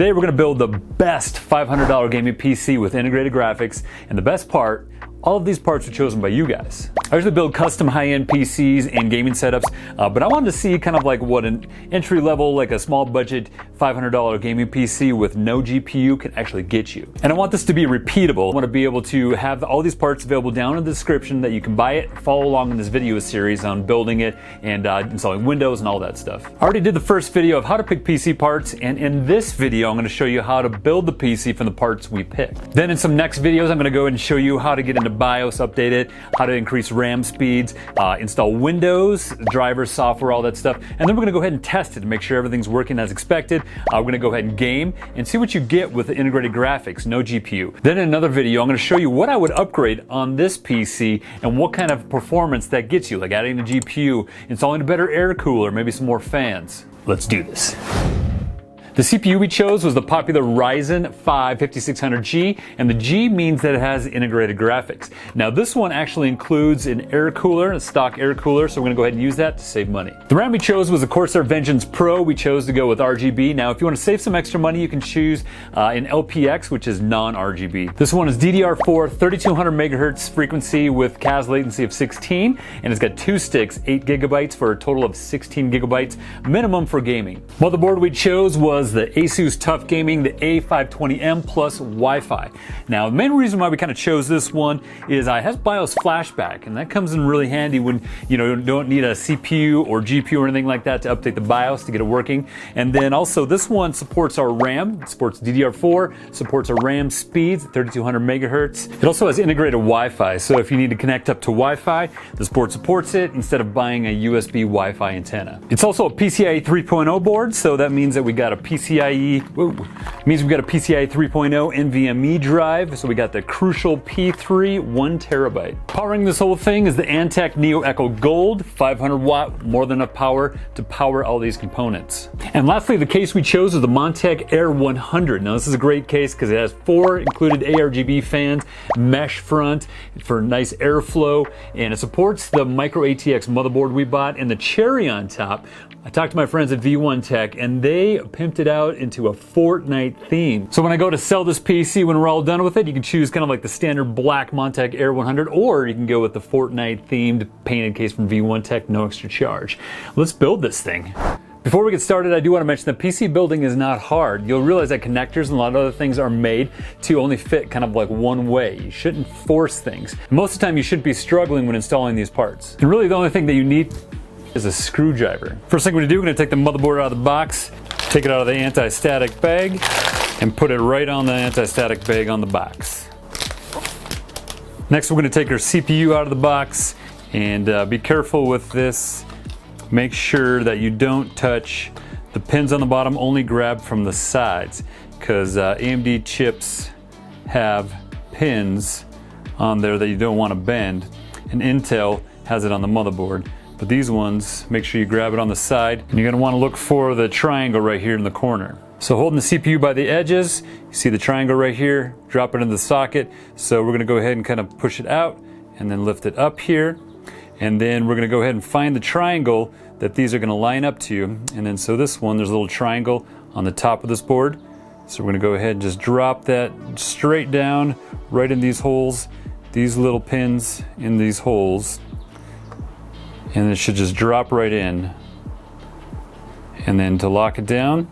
Today we're going to build the best $500 gaming PC with integrated graphics, and the best part, all of these parts were chosen by you guys. I usually build custom high-end PCs and gaming setups, but I wanted to see kind of like what an entry-level, like a small budget $500 gaming PC with no GPU can actually get you. And I want this to be repeatable. I want to be able to have all these parts available down in the description that you can buy it, follow along in this video series on building it and installing Windows and all that stuff. I already did the first video of how to pick PC parts, and in this video I'm going to show you how to build the PC from the parts we picked. Then in some next videos I'm going to go ahead and show you how to get into BIOS, update it, how to increase RAM speeds, install Windows, drivers, software, all that stuff. And then we're going to go ahead and test it to make sure everything's working as expected. We're going to go ahead and game and see what you get with the integrated graphics, no GPU. Then in another video, I'm going to show you what I would upgrade on this PC and what kind of performance that gets you, like adding a GPU, installing a better air cooler, maybe some more fans. Let's do this. The CPU we chose was the popular Ryzen 5 5600G, and the G means that it has integrated graphics. Now this one actually includes an air cooler, a stock air cooler, so we're going to go ahead and use that to save money. The RAM we chose was the Corsair Vengeance Pro. We chose to go with RGB. Now if you want to save some extra money, you can choose an LPX, which is non-RGB. This one is DDR4 3200 megahertz frequency with CAS latency of 16, and it's got two sticks, 8 gigabytes for a total of 16 gigabytes minimum for gaming. Motherboard we chose was the ASUS TUF Gaming, the A520M plus Wi-Fi. Now the main reason why we kind of chose this one is it has BIOS flashback, and that comes in really handy when you don't need a CPU or GPU or anything like that to update the BIOS to get it working. And then also this one supports our RAM, it supports DDR4, supports our RAM speeds at 3200 megahertz. It also has integrated Wi-Fi, so if you need to connect up to Wi-Fi, this board supports it instead of buying a USB Wi-Fi antenna. It's also a PCIe 3.0 board, so that means that we got a PCIe 3.0 NVMe drive, so we got the crucial P3 1 terabyte. Powering this whole thing is the Antec Neo Eco Gold, 500 watt, more than enough power to power all these components. And lastly, the case we chose is the Montech Air 100. Now this is a great case because it has 4 included RGB fans, mesh front for nice airflow, and it supports the micro ATX motherboard we bought, and the cherry on top, I talked to my friends at V1 Tech and they pimped it out into a Fortnite theme. So when I go to sell this PC, when we're all done with it, you can choose kind of like the standard black Montech Air 100, or you can go with the Fortnite themed painted case from V1 Tech, no extra charge. Let's build this thing. Before we get started, I do want to mention that PC building is not hard. You'll realize that connectors and a lot of other things are made to only fit kind of like one way. You shouldn't force things. Most of the time you shouldn't be struggling when installing these parts. And really the only thing that you need is a screwdriver. First thing we're going to do, we're going to take the motherboard out of the box, take it out of the anti-static bag, and put it right on the anti-static bag on the box. Next we're going to take our CPU out of the box, and be careful with this. Make sure that you don't touch the pins on the bottom, only grab from the sides, because AMD chips have pins on there that you don't want to bend, and Intel has it on the motherboard. But these ones, make sure you grab it on the side, and you're going to want to look for the triangle right here in the corner. So holding the CPU by the edges, you see the triangle right here, drop it into the socket. So we're going to go ahead and kind of push it out and then lift it up here. And then we're going to go ahead and find the triangle that these are going to line up to. And then so this one, there's a little triangle on the top of this board. So we're going to go ahead and just drop that straight down right in these holes, these little pins in these holes. And it should just drop right in. And then to lock it down,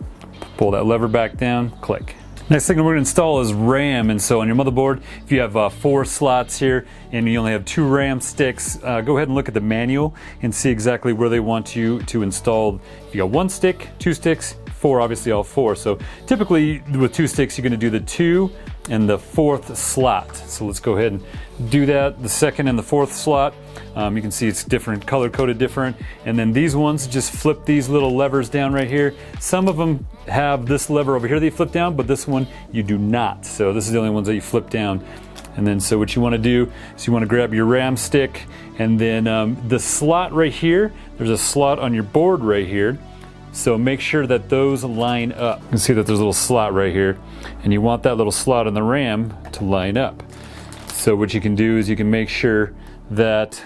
pull that lever back down, click. Next thing we're going to install is RAM, and so on your motherboard, if you have 4 slots here and you only have 2 RAM sticks, go ahead and look at the manual and see exactly where they want you to install. If you got 1 stick, 2 sticks, 4, obviously all 4. So typically with 2 sticks you're going to do the 2 and the 4th slot. So let's go ahead and do that, the 2nd and the 4th slot. You can see it's different, color coded different. And then these ones, just flip these little levers down right here. Some of them have this lever over here that you flip down, but this one you do not. So this is the only ones that you flip down. And then so what you want to do is you want to grab your RAM stick, and then the slot right here, there's a slot on your board right here. So make sure that those line up. You can see that there's a little slot right here, and you want that little slot in the RAM to line up. So what you can do is you can make sure that,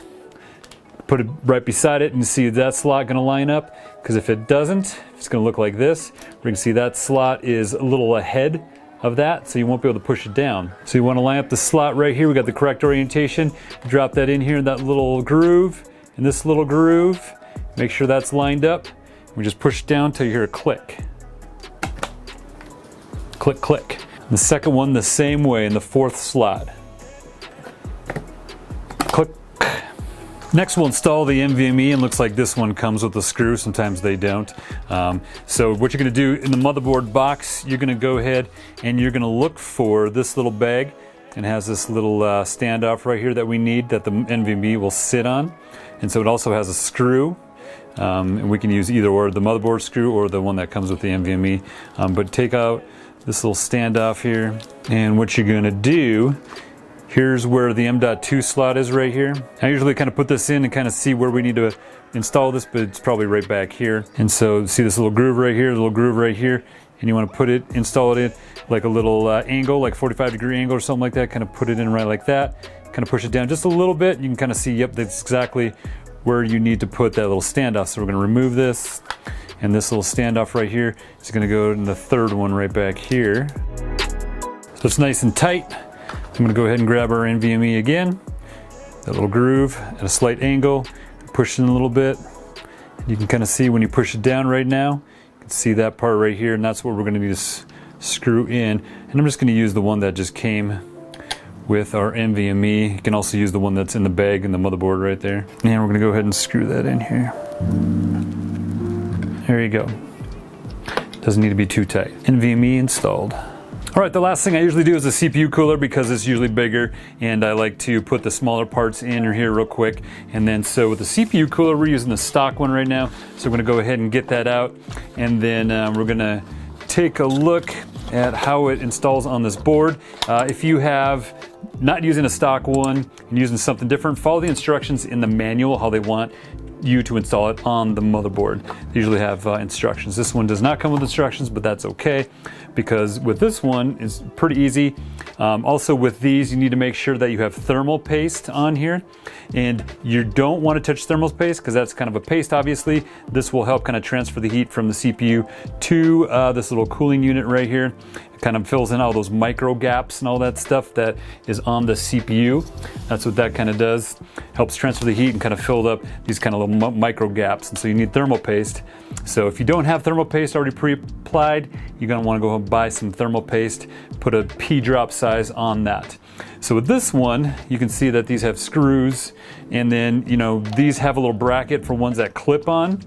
put it right beside it and see that slot going to line up, because if it doesn't, if It's going to look like this. We can see that slot is a little ahead of that, so you won't be able to push it down. So you want to line up the slot right here. We got the correct orientation. Drop that in here in that little groove, in this little groove. Make sure that's lined up. We just push it down till you hear a click. Click, click. The second one the same way in the fourth slot. Click. Next we'll install the NVMe, and looks like this one comes with a screw. Sometimes they don't. So what you're going to do in the motherboard box, you're going to go ahead and you're going to look for this little bag, and has this little standoff right here that we need that the NVMe will sit on. And so it also has a screw. And we can use either or, the motherboard screw or the one that comes with the NVMe. But take out this little standoff here, and what you're going to do, here's where the M.2 slot is right here. I usually kind of put this in and kind of see where we need to install this, but it's probably right back here. And so see this little groove right here, the little groove right here, and you want to put it, install it in like a little angle, like 45-degree angle or something like that. Kind of put it in right like that. Kind of push it down just a little bit. You can kind of see, yep, that's exactly where you need to put that little standoff. So we're going to remove this, and this little standoff right here is going to go in the third one right back here. So it's nice and tight. I'm going to go ahead and grab our NVMe again, that little groove at a slight angle, push it in a little bit. You can kind of see when you push it down right now, you can see that part right here, and that's what we're going to need to screw in. And I'm just going to use the one that just came with our NVMe. You can also use the one that's in the bag in the motherboard right there. And we're going to go ahead and screw that in here. There you go. Doesn't need to be too tight. NVMe installed. All right, the last thing I usually do is the CPU cooler, because it's usually bigger, and I like to put the smaller parts in here real quick. And then so with the CPU cooler, we're using the stock one right now. So we're gonna go ahead and get that out, and then we're gonna take a look at how it installs on this board. If you have not using a stock one and using something different, follow the instructions in the manual, how they want you to install it on the motherboard. They usually have instructions. This one does not come with instructions, but that's okay, because with this one it's pretty easy. Also with these, you need to make sure that you have thermal paste on here, and you don't want to touch thermal paste because that's kind of a paste, obviously. This will help kind of transfer the heat from the CPU to this little cooling unit right here. It kind of fills in all those micro gaps and all that stuff that is on the CPU. That's what that kind of does. Helps transfer the heat and kind of fill up these kind of little micro gaps. And so you need thermal paste. So if you don't have thermal paste already pre-applied, you're going to want to go and buy some thermal paste, put a P drop size on that. So with this one, you can see that these have screws, and then, you know, these have a little bracket for ones that clip on,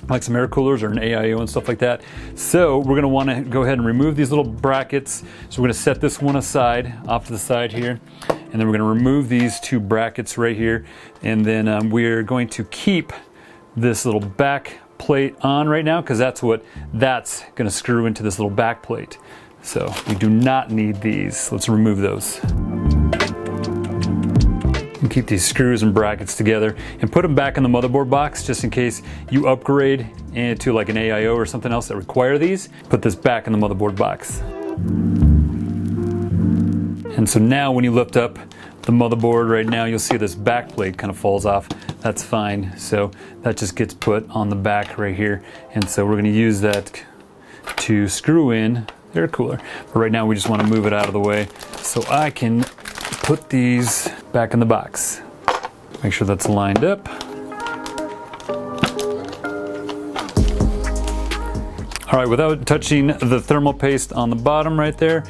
like some air coolers or an AIO and stuff like that. So we're going to want to go ahead and remove these little brackets. So we're going to set this one aside, off to the side here, and then we're going to remove these two brackets right here, and then we're going to keep this little back plate on right now, because that's going to screw into this little back plate. So we do not need these. Let's remove those. And keep these screws and brackets together and put them back in the motherboard box, just in case you upgrade into like an AIO or something else that require these. Put this back in the motherboard box. And so now when you lift up the motherboard right now, you'll see this back plate kind of falls off. That's fine. So that just gets put on the back right here. And so we're going to use that to screw in air cooler. But right now we just want to move it out of the way so I can put these back in the box. Make sure that's lined up. All right, without touching the thermal paste on the bottom right there,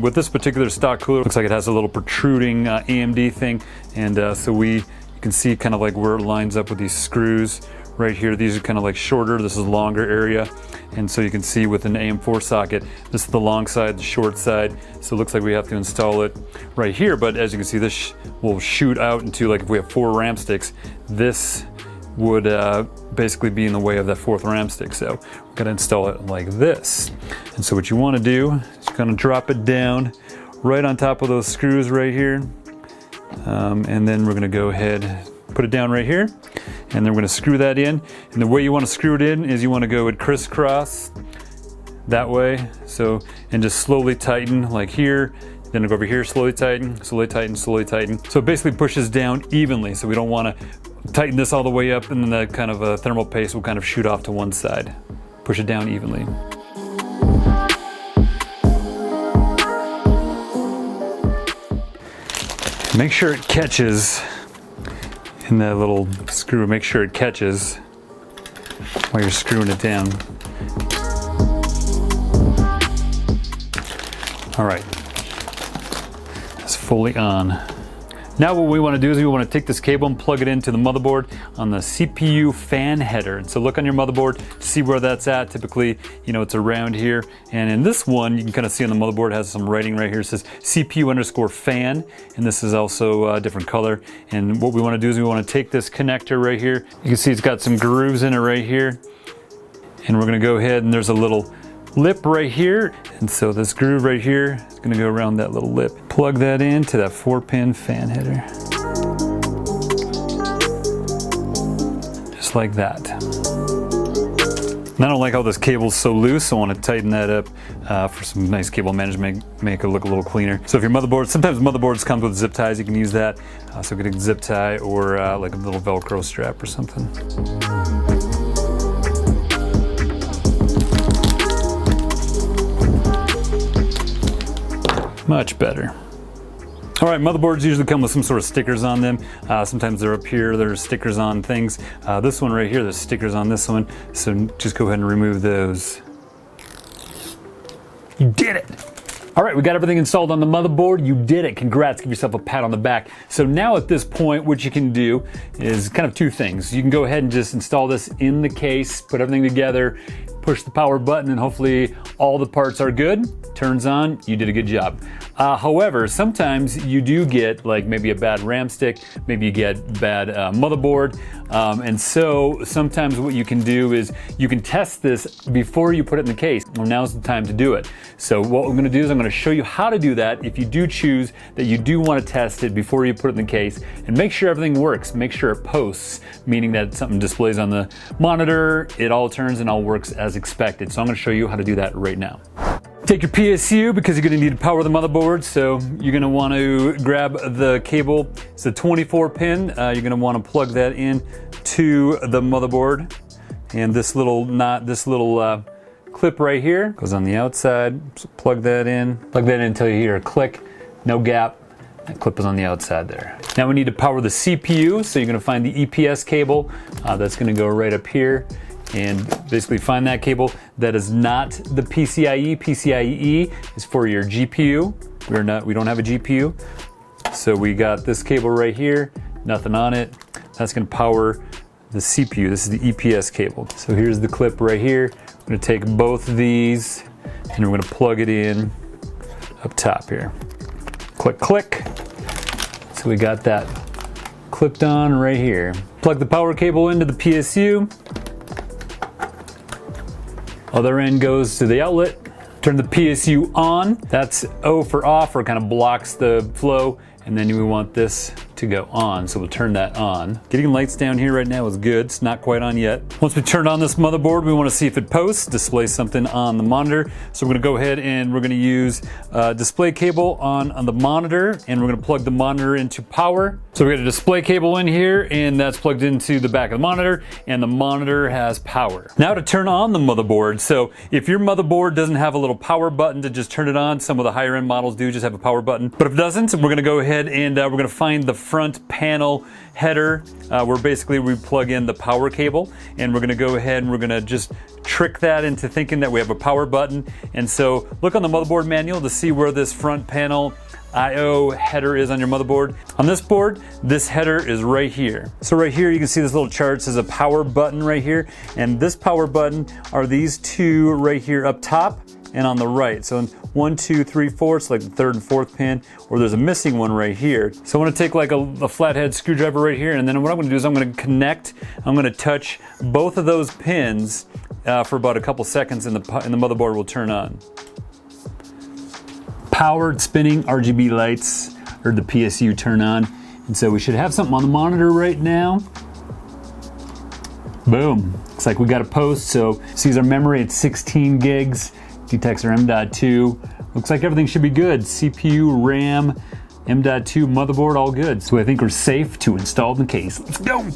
with this particular stock cooler, looks like it has a little protruding AMD thing, and so you can see kind of like where it lines up with these screws right here. These are kind of like shorter, this is a longer area, and so you can see with an AM4 socket, this is the long side, the short side, so it looks like we have to install it right here. But as you can see, this will shoot out into, like if we have 4 RAM sticks, this would basically be in the way of that 4th RAM stick. So we're going to install it like this. And so what you want to do is you're going to drop it down right on top of those screws right here. And then we're going to go ahead, put it down right here, and then we're going to screw that in. And the way you want to screw it in is you want to go with crisscross that way. So, and just slowly tighten like here. Then go over here, slowly tighten, slowly tighten, slowly tighten. So it basically pushes down evenly. So we don't want to tighten this all the way up, and then that kind of thermal paste will kind of shoot off to one side. push it down evenly. Make sure it catches in that little screw. Make sure it catches while you're screwing it down. All right, it's fully on. Now what we want to do is we want to take this cable and plug it into the motherboard on the CPU fan header. And so look on your motherboard to see where that's at. Typically, you know, it's around here. And in this one, you can kind of see on the motherboard it has some writing right here. It says CPU_fan, and this is also a different color. And what we want to do is we want to take this connector right here. You can see it's got some grooves in it right here. And we're going to go ahead, and there's a little lip right here, and so this groove right here is going to go around that little lip. Plug that into that 4-pin fan header. Just like that. And I don't like how this cable's so loose, so I want to tighten that up for some nice cable management, make it look a little cleaner. So if your motherboard, sometimes motherboards come with zip ties, you can use that. So get a zip tie or like a little Velcro strap or something. Much better. All right, motherboards usually come with some sort of stickers on them. Sometimes they're up here, there's stickers on things. This one right here, there's stickers on this one. So just go ahead and remove those. You did it. All right, we got everything installed on the motherboard. You did it. Congrats. Give yourself a pat on the back. So now at this point, what you can do is kind of two things. You can go ahead and just install this in the case, put everything together, push the power button, and hopefully all the parts are good. Turns on, you did a good job. However, sometimes you do get like maybe a bad RAM stick, maybe you get bad motherboard, and so sometimes what you can do is you can test this before you put it in the case. Well, now's the time to do it. So what I'm gonna do is I'm gonna show you how to do that if you do choose that you do wanna test it before you put it in the case, and make sure everything works, make sure it posts, meaning that something displays on the monitor, it all turns and all works as expected. So I'm gonna show you how to do that right now. Take your PSU because you're going to need to power the motherboard, so you're going to want to grab the cable. It's a 24-pin. You're going to want to plug that in to the motherboard, and this little clip right here goes on the outside. So plug that in until you hear a click. No gap. That clip is on the outside there. Now we need to power the CPU, so you're going to find the EPS cable. That's going to go right up here. And basically find that cable that is not the PCIe. PCIe is for your GPU. We don't have a GPU. So we got this cable right here, nothing on it. That's gonna power the CPU. This is the EPS cable. So here's the clip right here. I'm gonna take both of these and we're gonna plug it in up top here. Click, click. So we got that clipped on right here. Plug the power cable into the PSU. Other end goes to the outlet. Turn the PSU on. That's O for off, or kind of blocks the flow. And then we want this to go on, so we'll turn that on. Getting lights down here right now is good. It's not quite on yet. Once we turn on this motherboard, we want to see if it posts, displays something on the monitor. So we're going to go ahead and we're going to use a display cable on the monitor, and we're going to plug the monitor into power. So we got a display cable in here, and that's plugged into the back of the monitor, and the monitor has power. Now to turn on the motherboard. So if your motherboard doesn't have a little power button to just turn it on, some of the higher end models do just have a power button. But if it doesn't, we're going to go ahead and we're going to find the front panel header where basically we plug in the power cable, and we're going to go ahead and we're going to just trick that into thinking that we have a power button. And so look on the motherboard manual to see where this front panel I/O header is on your motherboard. On this board, this header is right here. So right here you can see this little chart says a power button right here, and this power button are these two right here up top and on the right. So 1, 2, 3, 4, it's like the third and fourth pin, or there's a missing one right here. So I'm gonna take like a flathead screwdriver right here, and then what I'm gonna do is I'm gonna touch both of those pins for about a couple seconds, and the motherboard will turn on. Powered spinning RGB lights, or the PSU turn on. And so we should have something on the monitor right now. Boom, looks like we got a post. So sees our memory at 16 gigs. Detects our M.2. Looks like everything should be good. CPU, RAM, M.2, motherboard, all good. So I think we're safe to install the case. Let's go.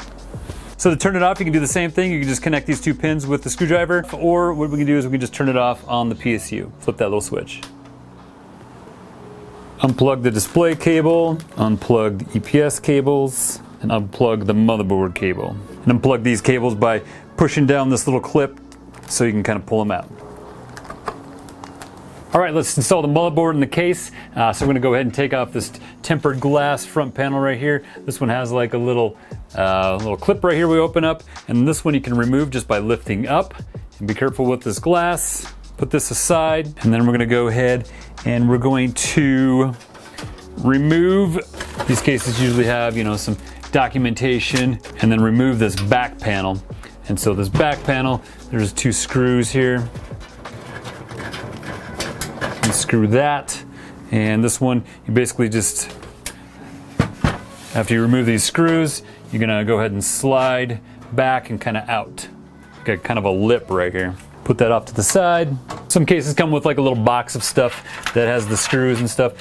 So to turn it off, you can do the same thing. You can just connect these two pins with the screwdriver, or what we can do is we can just turn it off on the PSU. Flip that little switch. Unplug the display cable, unplug the EPS cables, and unplug the motherboard cable. And unplug these cables by pushing down this little clip so you can kind of pull them out. All right, let's install the motherboard in the case. So we're gonna go ahead and take off this tempered glass front panel right here. This one has like a little clip right here we open up, and this one you can remove just by lifting up. And be careful with this glass. Put this aside, and then we're gonna go ahead and we're going to remove, these cases usually have, you know, some documentation, and then remove this back panel. And so this back panel, there's two screws here. Screw that, and this one you basically just, after you remove these screws, you're gonna go ahead and slide back and kind of out. Got kind of a lip right here. Put that off to the side. Some cases come with like a little box of stuff that has the screws and stuff.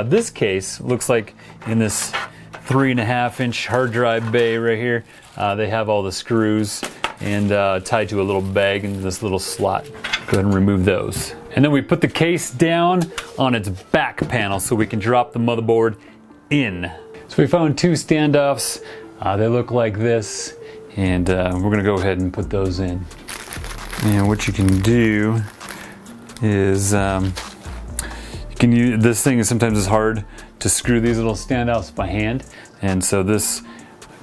This case looks like in this 3.5-inch hard drive bay right here, they have all the screws and tied to a little bag in this little slot. Go ahead and remove those. And then we put the case down on its back panel so we can drop the motherboard in. So we found two standoffs. They look like this, and we're gonna go ahead and put those in. And what you can do is, you can use, this thing is sometimes hard to screw these little standoffs by hand. And so this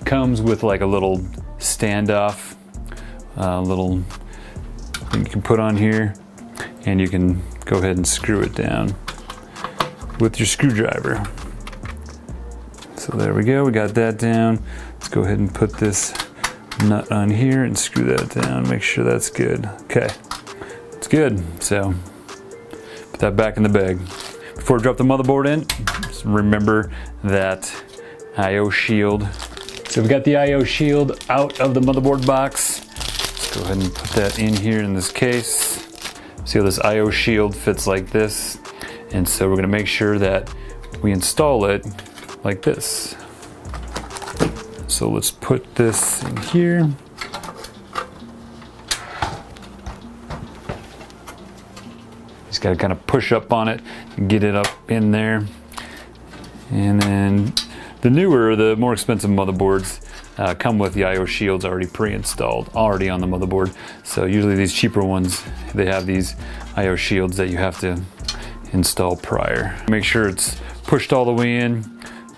comes with like a little standoff, little thing you can put on here, and you can go ahead and screw it down with your screwdriver. So there we go, we got that down. Let's go ahead and put this nut on here and screw that down. Make sure that's good. Okay, it's good. So put that back in the bag. Before I drop the motherboard in, just remember that I/O shield. So we got the I/O shield out of the motherboard box. Let's go ahead and put that in here in this case. See how this I/O shield fits like this? And so we're gonna make sure that we install it like this. So let's put this in here. Just gotta kind of push up on it and get it up in there. And then the newer, the more expensive motherboards come with the I/O shields already pre-installed, already on the motherboard. So usually these cheaper ones, they have these I/O shields that you have to install prior. Make sure it's pushed all the way in.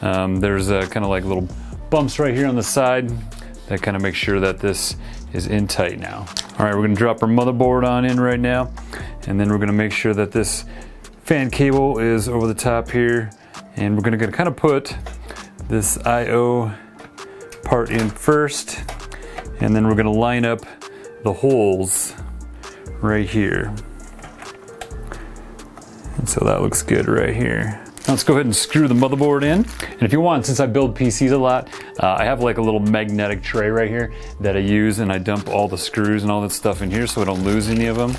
There's kind of like little bumps right here on the side that kind of make sure that this is in tight now. All right, we're gonna drop our motherboard on in right now, and then we're gonna make sure that this fan cable is over the top here, and we're gonna kind of put this I/O part in first, and then we're going to line up the holes right here. And so that looks good right here. Now let's go ahead and screw the motherboard in. And if you want, since I build PCs a lot, I have like a little magnetic tray right here that I use, and I dump all the screws and all that stuff in here so I don't lose any of them.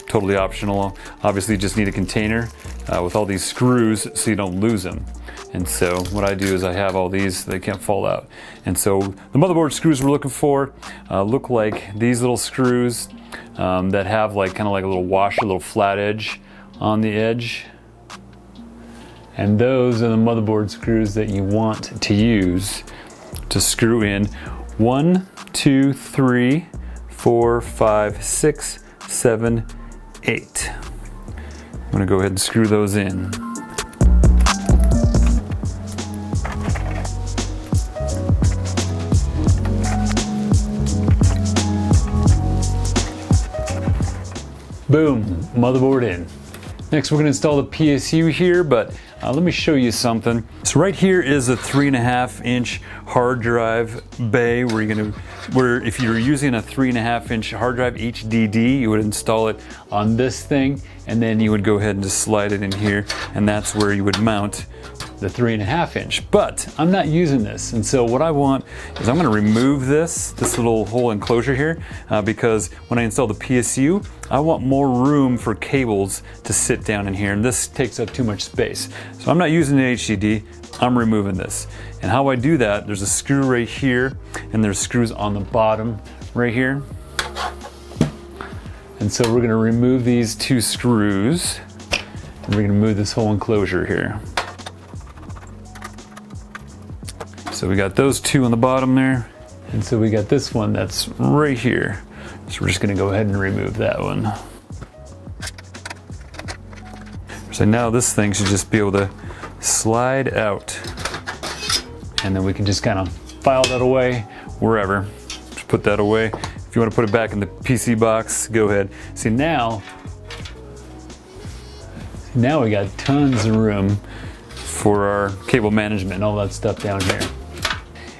Totally optional. Obviously you just need a container with all these screws so you don't lose them. And so what I do is I have all these, they can't fall out. And so the motherboard screws we're looking for look like these little screws that have like kind of like a little washer, a little flat edge on the edge. And those are the motherboard screws that you want to use to screw in 1, 2, 3, 4, 5, 6, 7, 8. I'm gonna go ahead and screw those in. Boom, motherboard in. Next we're going to install the PSU here, but let me show you something. So right here is a 3.5-inch hard drive bay where if you're using a 3.5-inch hard drive HDD, you would install it on this thing, and then you would go ahead and just slide it in here, and that's where you would mount the 3.5 inch. But I'm not using this, and so what I want is I'm going to remove this little whole enclosure here because when I install the PSU, I want more room for cables to sit down in here, and this takes up too much space. So I'm not using the HDD, I'm removing this. And how I do that, there's a screw right here, and there's screws on the bottom right here. And so we're going to remove these 2 screws, and we're going to move this whole enclosure here. So we got those 2 on the bottom there, and so we got this one that's right here. So we're just going to go ahead and remove that one. So now this thing should just be able to slide out, and then we can just kind of file that away wherever. Just put that away. If you want to put it back in the PC box, go ahead. See, now we got tons of room for our cable management and all that stuff down here.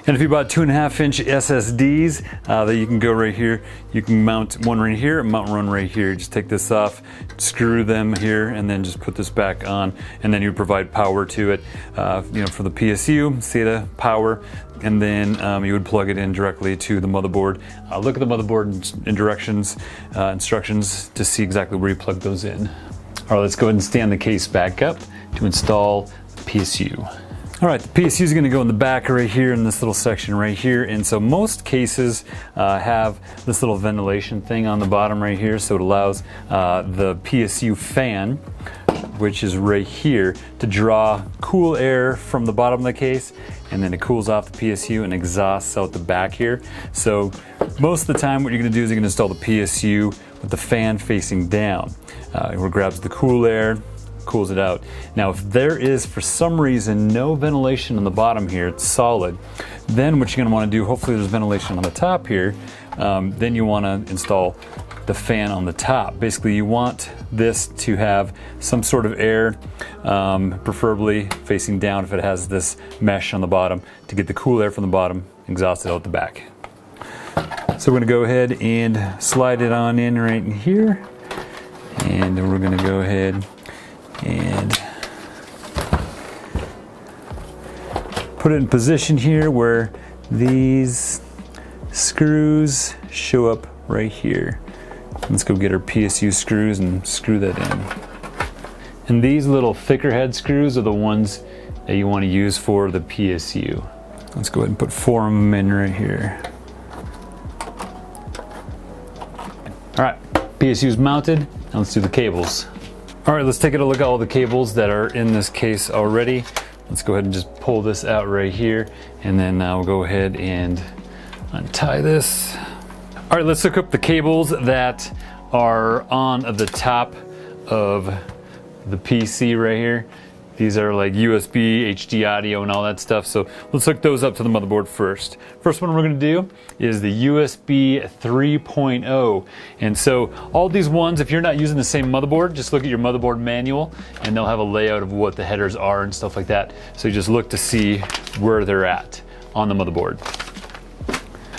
And if you bought 2.5 inch SSDs, that you can go right here. You can mount one right here and mount one right here. Just take this off, screw them here, and then just put this back on. And then you provide power to it, for the PSU, SATA power, and then you would plug it in directly to the motherboard. Look at the motherboard instructions to see exactly where you plug those in. All right, let's go ahead and stand the case back up to install the PSU. All right, the PSU is going to go in the back right here in this little section right here, and so most cases have this little ventilation thing on the bottom right here, so it allows the PSU fan, which is right here, to draw cool air from the bottom of the case, and then it cools off the PSU and exhausts out the back here. So most of the time what you're going to do is you're going to install the PSU with the fan facing down, where it grabs the cool air, cools it out. Now if there is for some reason no ventilation on the bottom here, it's solid, then what you're going to want to do, hopefully there's ventilation on the top here, then you want to install the fan on the top. Basically you want this to have some sort of air, preferably facing down if it has this mesh on the bottom, to get the cool air from the bottom exhausted out the back. So we're going to go ahead and slide it on in right in here, and then we're going to go ahead and put it in position here where these screws show up right here. Let's go get our PSU screws and screw that in. And these little thicker head screws are the ones that you want to use for the PSU. Let's go ahead and put 4 of them in right here. All right, PSU is mounted. Now let's do the cables. All right, let's take a look at all the cables that are in this case already. Let's go ahead and just pull this out right here, and then we'll go ahead and untie this. All right, let's hook up the cables that are on the top of the PC right here. These are like USB, HD audio, and all that stuff. So let's hook those up to the motherboard first. First one we're going to do is the USB 3.0. And so all these ones, if you're not using the same motherboard, just look at your motherboard manual, and they'll have a layout of what the headers are and stuff like that. So you just look to see where they're at on the motherboard.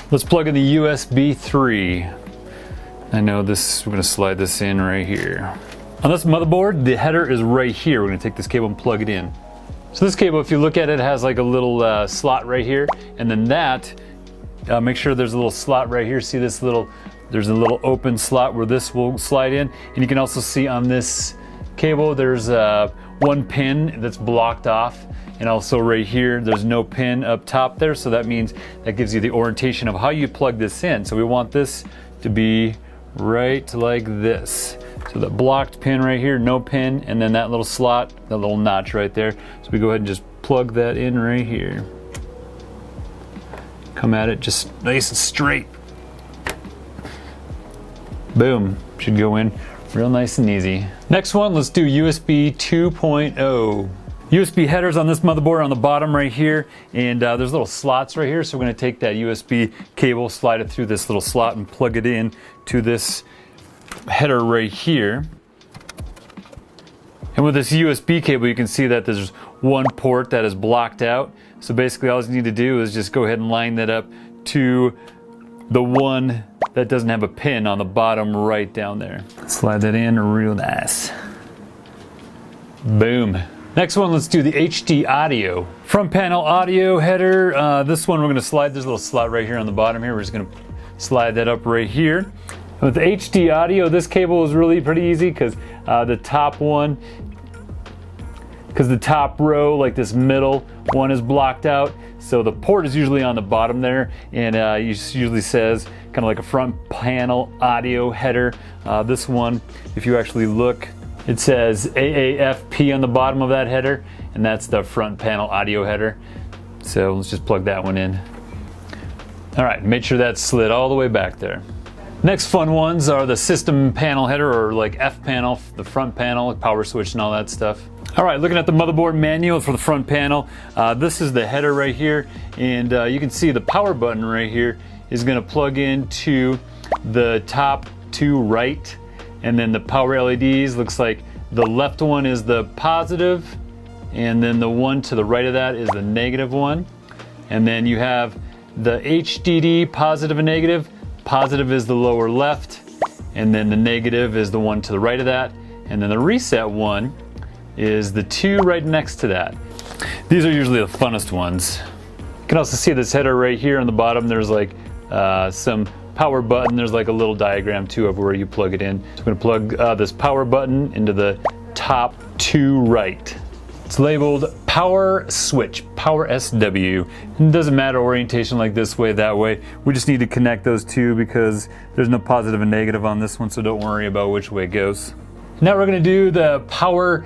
Let's plug in the USB 3. I know this, we're going to slide this in right here. On this motherboard, the header is right here. We're going to take this cable and plug it in. So this cable, if you look at it, has like a little slot right here, and then that, make sure there's a little slot right here. See this little, there's a little open slot where this will slide in, and you can also see on this cable there's one pin that's blocked off, and also right here there's no pin up top there, so that means that gives you the orientation of how you plug this in. So we want this to be right like this. So the blocked pin right here, no pin, and then that little slot, that little notch right there. So we go ahead and just plug that in right here. Come at it just nice and straight. Boom, should go in real nice and easy. Next one, let's do USB 2.0. USB headers on this motherboard on the bottom right here, and there's little slots right here, so we're going to take that USB cable, slide it through this little slot, and plug it in to this header right here. And with this USB cable, you can see that there's one port that is blocked out. So basically all you need to do is just go ahead and line that up to the one that doesn't have a pin on the bottom right down there. Slide that in real nice. Boom. Next one, let's do the HD audio. Front panel audio header. This one we're gonna slide, there's a little slot right here on the bottom here. We're just gonna slide that up right here. With the HD audio, this cable is really pretty easy because the top one, because the top row, like this middle one, is blocked out. So the port is usually on the bottom there, and it usually says kind of like a front panel audio header. This one, if you actually look, it says AAFP on the bottom of that header, and that's the front panel audio header. So let's just plug that one in. All right, make sure that's slid all the way back there. Next fun ones are the system panel header, or like F panel, the front panel, power switch and all that stuff. All right, looking at the motherboard manual for the front panel, this is the header right here, and you can see the power button right here is gonna plug into the top two right, and then the power LEDs, looks like the left one is the positive, and then the one to the right of that is the negative one. And then you have the HDD positive and negative. Positive is the lower left, and then the negative is the one to the right of that, and then the reset one is the two right next to that. These are usually the funnest ones. You can also see this header right here on the bottom. There's like some power button. There's like a little diagram too of where you plug it in. So I'm going to plug this power button into the top two right. It's labeled power switch, power SW. It doesn't matter orientation like this way, that way. We just need to connect those two because there's no positive and negative on this one, so don't worry about which way it goes. Now we're going to do the power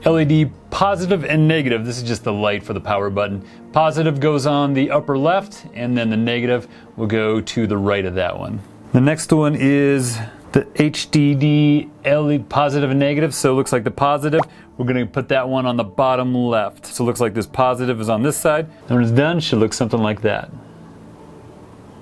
LED positive and negative. This is just the light for the power button. Positive goes on the upper left, and then the negative will go to the right of that one. The next one is the HDD LED positive and negative. So it looks like the positive, we're going to put that one on the bottom left. So it looks like this positive is on this side. And when it's done, it should look something like that.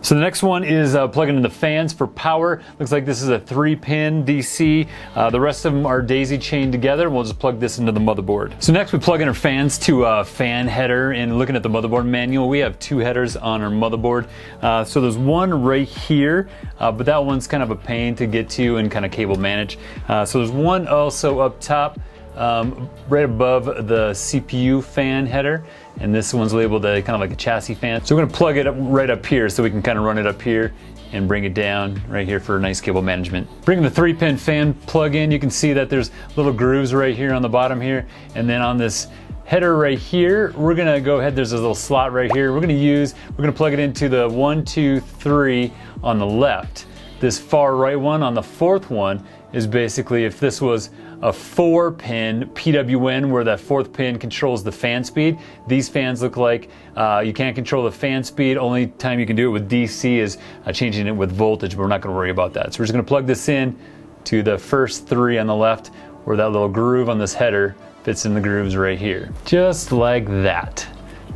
So the next one is plugging in the fans for power. Looks like this is a 3-pin DC. The rest of them are daisy chained together. We'll just plug this into the motherboard. So next we plug in our fans to a fan header, and looking at the motherboard manual, we have two headers on our motherboard. So there's one right here, but that one's kind of a pain to get to and kind of cable manage. So there's one also up top, right above the CPU fan header, and this one's labeled kind of like a chassis fan. So we're going to plug it up right up here so we can kind of run it up here and bring it down right here for nice cable management. Bringing the 3-pin fan plug in, you can see that there's little grooves right here on the bottom here, and then on this header right here, we're going to go ahead, there's a little slot right here. We're going to plug it into the 1, 2, 3 on the left. This far right one on the fourth one is basically if this was a 4-pin PWN where that fourth pin controls the fan speed. These fans look like you can't control the fan speed. Only time you can do it with DC is changing it with voltage, but we're not going to worry about that. So we're just going to plug this in to the first 3 on the left where that little groove on this header fits in the grooves right here. Just like that.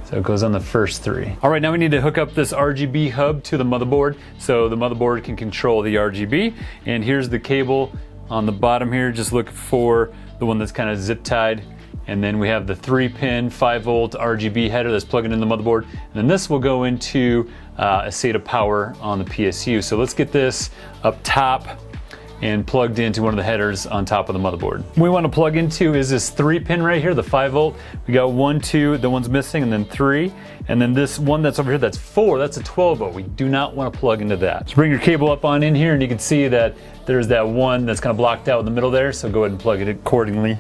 So it goes on the first 3. All right, now we need to hook up this RGB hub to the motherboard so the motherboard can control the RGB. And here's the cable on the bottom here. Just look for the one that's kind of zip tied. And then we have the 3-pin 5-volt RGB header that's plugging in the motherboard. And then this will go into a SATA power on the PSU. So let's get this up top and plugged into one of the headers on top of the motherboard. What we want to plug into is this 3-pin right here, the 5-volt. We got 1, 2, the one's missing, and then 3. And then this one that's over here, that's 4, that's a 12-volt. We do not want to plug into that. So bring your cable up on in here, and you can see that there's that one that's kind of blocked out in the middle there, so go ahead and plug it accordingly.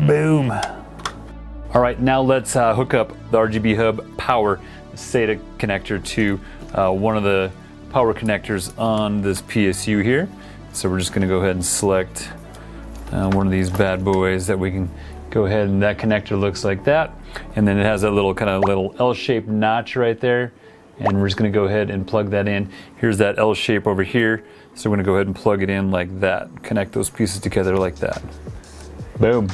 Boom. All right, now let's hook up the RGB hub power SATA connector to one of the power connectors on this PSU here. So we're just going to go ahead and select one of these bad boys that we can go ahead, and that connector looks like that. And then it has that little kind of little L-shaped notch right there. And we're just going to go ahead and plug that in. Here's that L shape over here. So we're going to go ahead and plug it in like that. Connect those pieces together like that. Boom.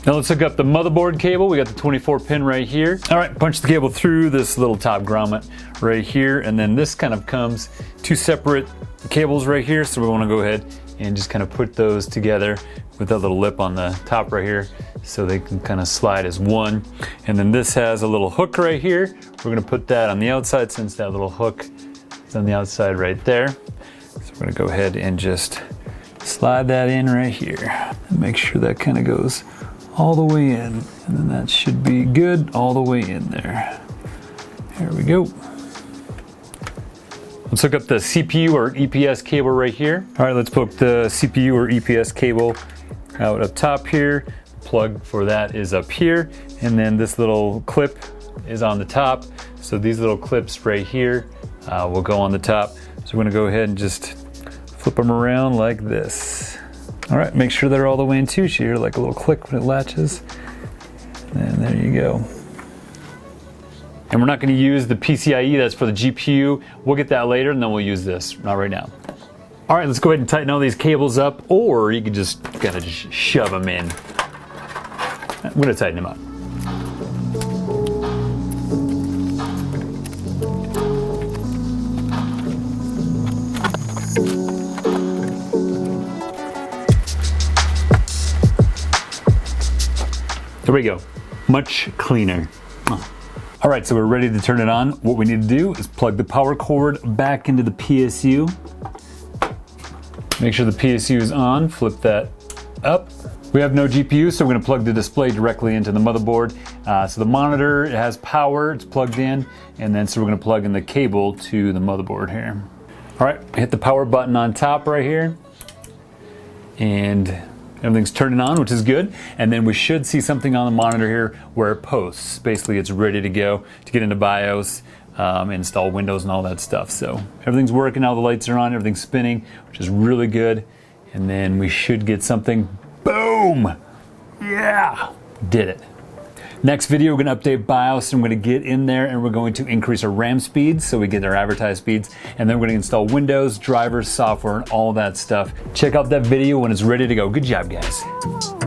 Now let's hook up the motherboard cable. We got the 24-pin right here. All right, punch the cable through this little top grommet right here, and then this kind of comes 2 separate cables right here. So we want to go ahead and just kind of put those together with that little lip on the top right here so they can kind of slide as one. And then this has a little hook right here. We're going to put that on the outside since that little hook It's on the outside right there. So we're gonna go ahead and just slide that in right here. And make sure that kind of goes all the way in. And then that should be good all the way in there. There we go. Let's hook up the CPU or EPS cable right here. All right, let's poke the CPU or EPS cable out up top here. The plug for that is up here. And then this little clip is on the top. So these little clips right here will go on the top. So we're gonna go ahead and just flip them around like this. All right, make sure they're all the way in too. So you hear like a little click when it latches. And there you go. And we're not gonna use the PCIe, that's for the GPU. We'll get that later and then we'll use this, not right now. All right, let's go ahead and tighten all these cables up, or you can just kind of shove them in. I'm gonna tighten them up. There we go, much cleaner. All right, so we're ready to turn it on. What we need to do is plug the power cord back into the PSU. Make sure the PSU is on, flip that up. We have no GPU, so we're gonna plug the display directly into the motherboard. So the monitor, it has power, it's plugged in, and then so we're gonna plug in the cable to the motherboard here. All right, hit the power button on top right here, and everything's turning on, which is good. And then we should see something on the monitor here where it posts. Basically, it's ready to go to get into BIOS, install Windows and all that stuff. So everything's working, all the lights are on, everything's spinning, which is really good. And then we should get something, boom! Yeah, did it. Next video, we're gonna update BIOS and we're gonna get in there and we're going to increase our RAM speeds so we get our advertised speeds. And then we're gonna install Windows, drivers, software, and all that stuff. Check out that video when it's ready to go. Good job, guys.